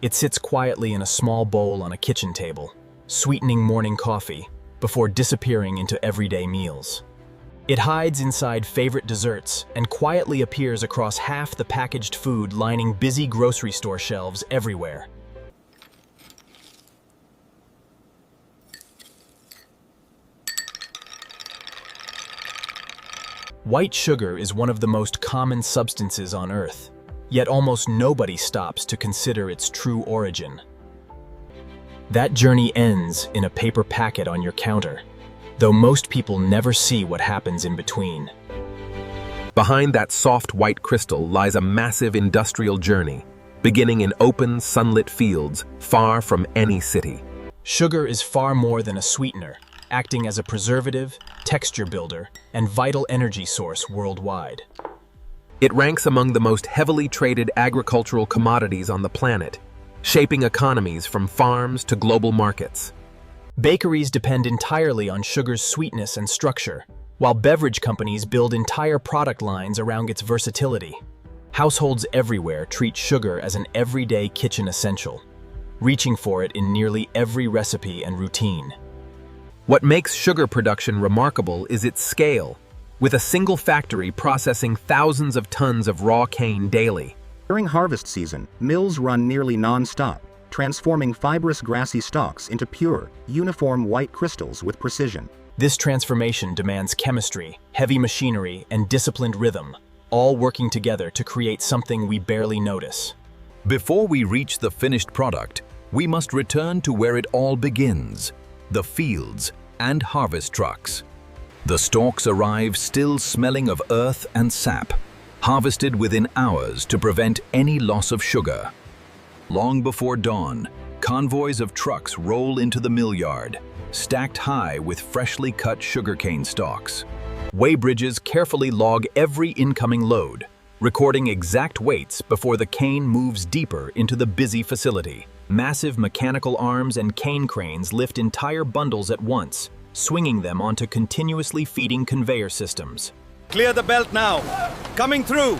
It sits quietly in a small bowl on a kitchen table, sweetening morning coffee before disappearing into everyday meals. It hides inside favorite desserts and quietly appears across half the packaged food lining busy grocery store shelves everywhere. White sugar is one of the most common substances on Earth, yet almost nobody stops to consider its true origin. That journey ends in a paper packet on your counter, though most people never see what happens in between. Behind that soft white crystal lies a massive industrial journey, beginning in open, sunlit fields far from any city. Sugar is far more than a sweetener, acting as a preservative, texture builder, and vital energy source worldwide. It ranks among the most heavily traded agricultural commodities on the planet, shaping economies from farms to global markets. Bakeries depend entirely on sugar's sweetness and structure, while beverage companies build entire product lines around its versatility. Households everywhere treat sugar as an everyday kitchen essential, reaching for it in nearly every recipe and routine. What makes sugar production remarkable is its scale, with a single factory processing thousands of tons of raw cane daily. During harvest season, mills run nearly non-stop, transforming fibrous grassy stalks into pure, uniform white crystals with precision. This transformation demands chemistry, heavy machinery, and disciplined rhythm, all working together to create something we barely notice. Before we reach the finished product, we must return to where it all begins, the fields and harvest trucks. The stalks arrive still smelling of earth and sap, harvested within hours to prevent any loss of sugar. Long before dawn, convoys of trucks roll into the mill yard, stacked high with freshly cut sugarcane stalks. Weighbridges carefully log every incoming load, recording exact weights before the cane moves deeper into the busy facility. Massive mechanical arms and cane cranes lift entire bundles at once, swinging them onto continuously feeding conveyor systems. Clear the belt now! Coming through!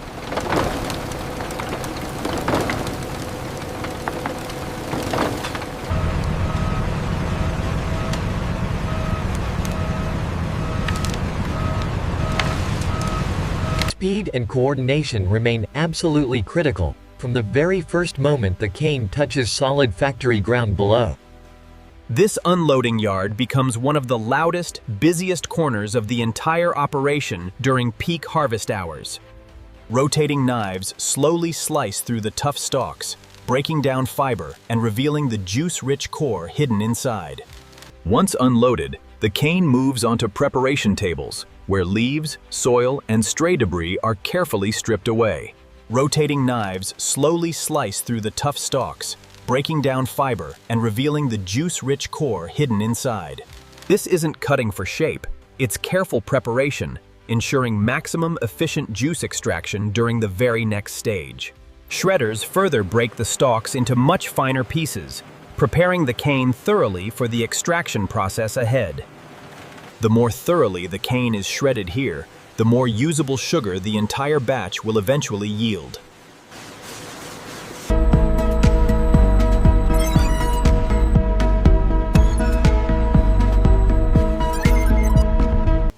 Speed and coordination remain absolutely critical, from the very first moment the cane touches solid factory ground below. This unloading yard becomes one of the loudest, busiest corners of the entire operation during peak harvest hours. Rotating knives slowly slice through the tough stalks, breaking down fiber and revealing the juice-rich core hidden inside. Once unloaded, the cane moves onto preparation tables, where leaves, soil, and stray debris are carefully stripped away. Rotating knives slowly slice through the tough stalks, breaking down fiber and revealing the juice-rich core hidden inside. This isn't cutting for shape, it's careful preparation, ensuring maximum efficient juice extraction during the very next stage. Shredders further break the stalks into much finer pieces, preparing the cane thoroughly for the extraction process ahead. The more thoroughly the cane is shredded here, the more usable sugar the entire batch will eventually yield.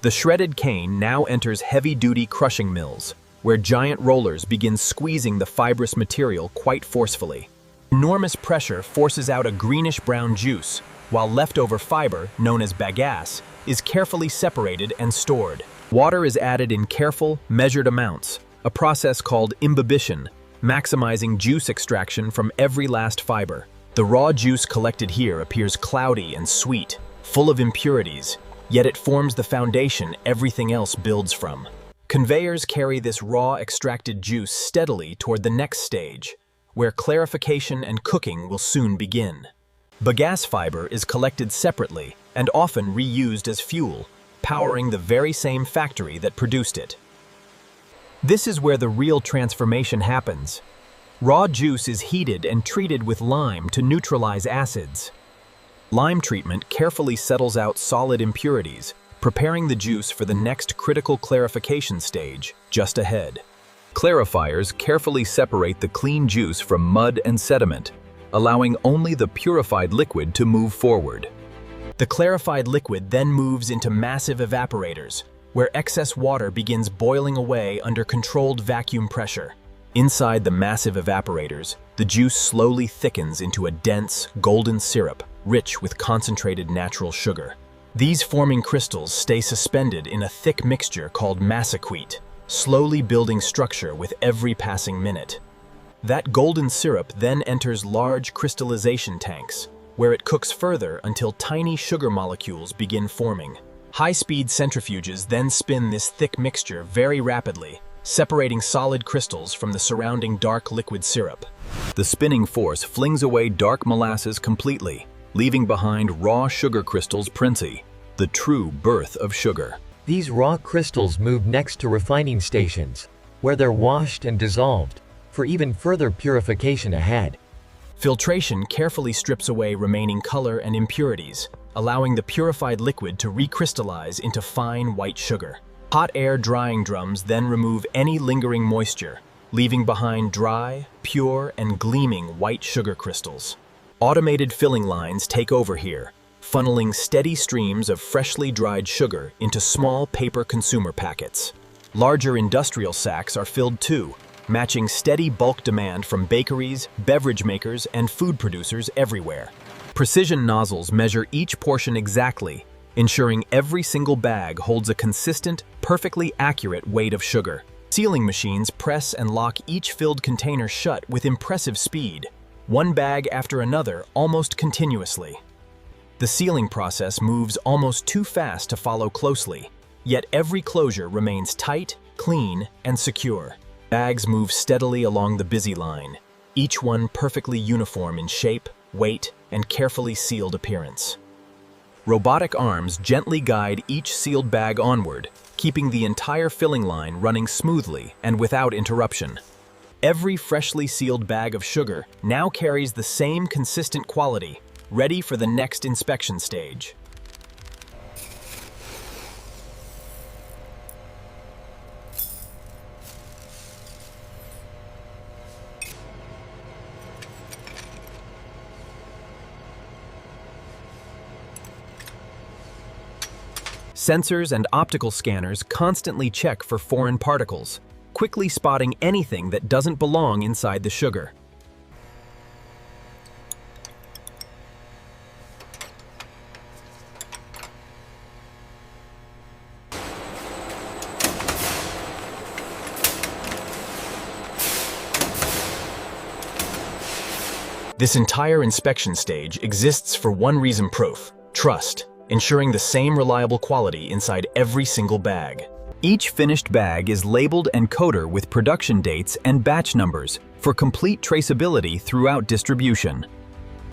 The shredded cane now enters heavy-duty crushing mills, where giant rollers begin squeezing the fibrous material quite forcefully. Enormous pressure forces out a greenish-brown juice, while leftover fiber, known as bagasse, is carefully separated and stored. Water is added in careful, measured amounts, a process called imbibition, maximizing juice extraction from every last fiber. The raw juice collected here appears cloudy and sweet, full of impurities, yet it forms the foundation everything else builds from. Conveyors carry this raw extracted juice steadily toward the next stage, where clarification and cooking will soon begin. Bagasse fiber is collected separately and often reused as fuel, powering the very same factory that produced it. This is where the real transformation happens. Raw juice is heated and treated with lime to neutralize acids. Lime treatment carefully settles out solid impurities, preparing the juice for the next critical clarification stage, just ahead. Clarifiers carefully separate the clean juice from mud and sediment, allowing only the purified liquid to move forward. The clarified liquid then moves into massive evaporators, where excess water begins boiling away under controlled vacuum pressure. Inside the massive evaporators, the juice slowly thickens into a dense, golden syrup, rich with concentrated natural sugar. These forming crystals stay suspended in a thick mixture called massacrete, slowly building structure with every passing minute. That golden syrup then enters large crystallization tanks, where it cooks further until tiny sugar molecules begin forming. High-speed centrifuges then spin this thick mixture very rapidly, separating solid crystals from the surrounding dark liquid syrup. The spinning force flings away dark molasses completely, leaving behind raw sugar crystals Princey, the true birth of sugar. These raw crystals move next to refining stations, where they're washed and dissolved, for even further purification ahead. Filtration carefully strips away remaining color and impurities, allowing the purified liquid to recrystallize into fine white sugar. Hot air drying drums then remove any lingering moisture, leaving behind dry, pure, and gleaming white sugar crystals. Automated filling lines take over here, funneling steady streams of freshly dried sugar into small paper consumer packets. Larger industrial sacks are filled too, matching steady bulk demand from bakeries, beverage makers, and food producers everywhere. Precision nozzles measure each portion exactly, ensuring every single bag holds a consistent, perfectly accurate weight of sugar. Sealing machines press and lock each filled container shut with impressive speed, one bag after another almost continuously. The sealing process moves almost too fast to follow closely, yet every closure remains tight, clean, and secure. Bags move steadily along the busy line, each one perfectly uniform in shape, weight, and carefully sealed appearance. Robotic arms gently guide each sealed bag onward, keeping the entire filling line running smoothly and without interruption. Every freshly sealed bag of sugar now carries the same consistent quality, ready for the next inspection stage. Sensors and optical scanners constantly check for foreign particles, quickly spotting anything that doesn't belong inside the sugar. This entire inspection stage exists for one reason proof: trust, ensuring the same reliable quality inside every single bag. Each finished bag is labeled and coded with production dates and batch numbers for complete traceability throughout distribution.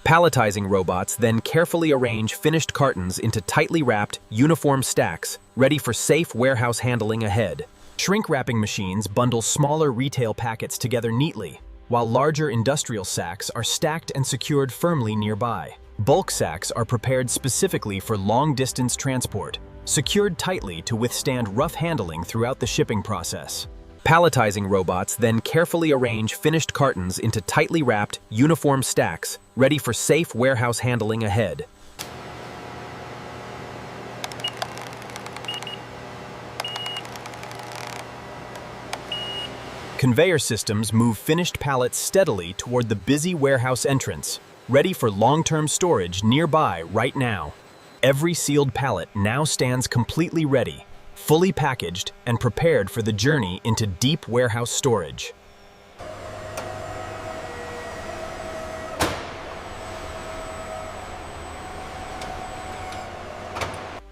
Palletizing robots then carefully arrange finished cartons into tightly wrapped, uniform stacks, ready for safe warehouse handling ahead. Shrink wrapping machines bundle smaller retail packets together neatly, while larger industrial sacks are stacked and secured firmly nearby. Bulk sacks are prepared specifically for long-distance transport, secured tightly to withstand rough handling throughout the shipping process. Palletizing robots then carefully arrange finished cartons into tightly wrapped, uniform stacks, ready for safe warehouse handling ahead. Conveyor systems move finished pallets steadily toward the busy warehouse entrance, ready for long-term storage nearby right now. Every sealed pallet now stands completely ready, fully packaged and prepared for the journey into deep warehouse storage.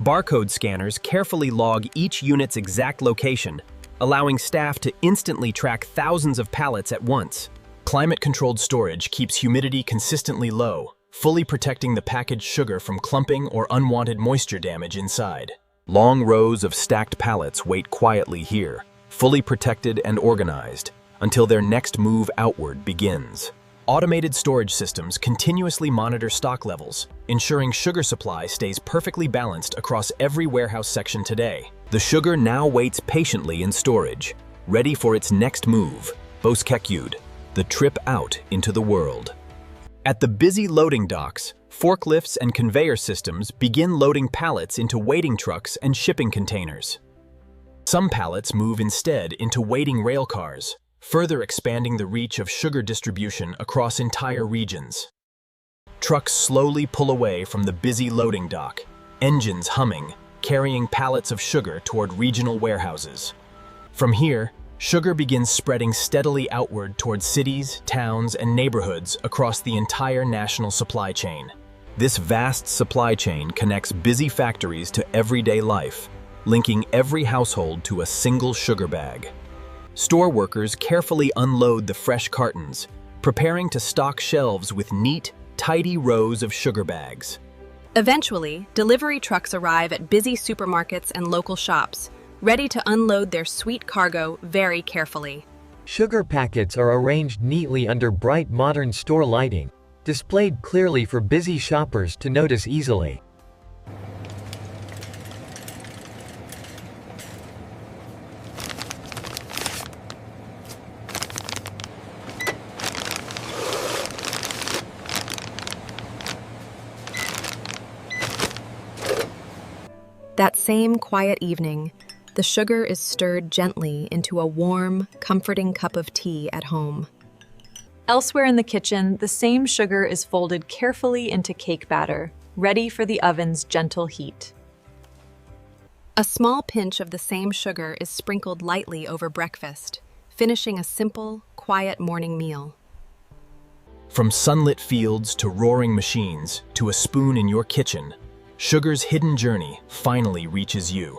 Barcode scanners carefully log each unit's exact location, allowing staff to instantly track thousands of pallets at once. Climate-controlled storage keeps humidity consistently low, fully protecting the packaged sugar from clumping or unwanted moisture damage inside. Long rows of stacked pallets wait quietly here, fully protected and organized, until their next move outward begins. Automated storage systems continuously monitor stock levels, ensuring sugar supply stays perfectly balanced across every warehouse section today. The sugar now waits patiently in storage, ready for its next move, Boskekjud, the trip out into the world. At the busy loading docks, forklifts and conveyor systems begin loading pallets into waiting trucks and shipping containers. Some pallets move instead into waiting rail cars, further expanding the reach of sugar distribution across entire regions. Trucks slowly pull away from the busy loading dock, engines humming, carrying pallets of sugar toward regional warehouses. From here, sugar begins spreading steadily outward toward cities, towns, and neighborhoods across the entire national supply chain. This vast supply chain connects busy factories to everyday life, linking every household to a single sugar bag. Store workers carefully unload the fresh cartons, preparing to stock shelves with neat, tidy rows of sugar bags. Eventually, delivery trucks arrive at busy supermarkets and local shops, ready to unload their sweet cargo very carefully. Sugar packets are arranged neatly under bright modern store lighting, displayed clearly for busy shoppers to notice easily. That same quiet evening, the sugar is stirred gently into a warm, comforting cup of tea at home. Elsewhere in the kitchen, the same sugar is folded carefully into cake batter, ready for the oven's gentle heat. A small pinch of the same sugar is sprinkled lightly over breakfast, finishing a simple, quiet morning meal. From sunlit fields to roaring machines to a spoon in your kitchen, sugar's hidden journey finally reaches you.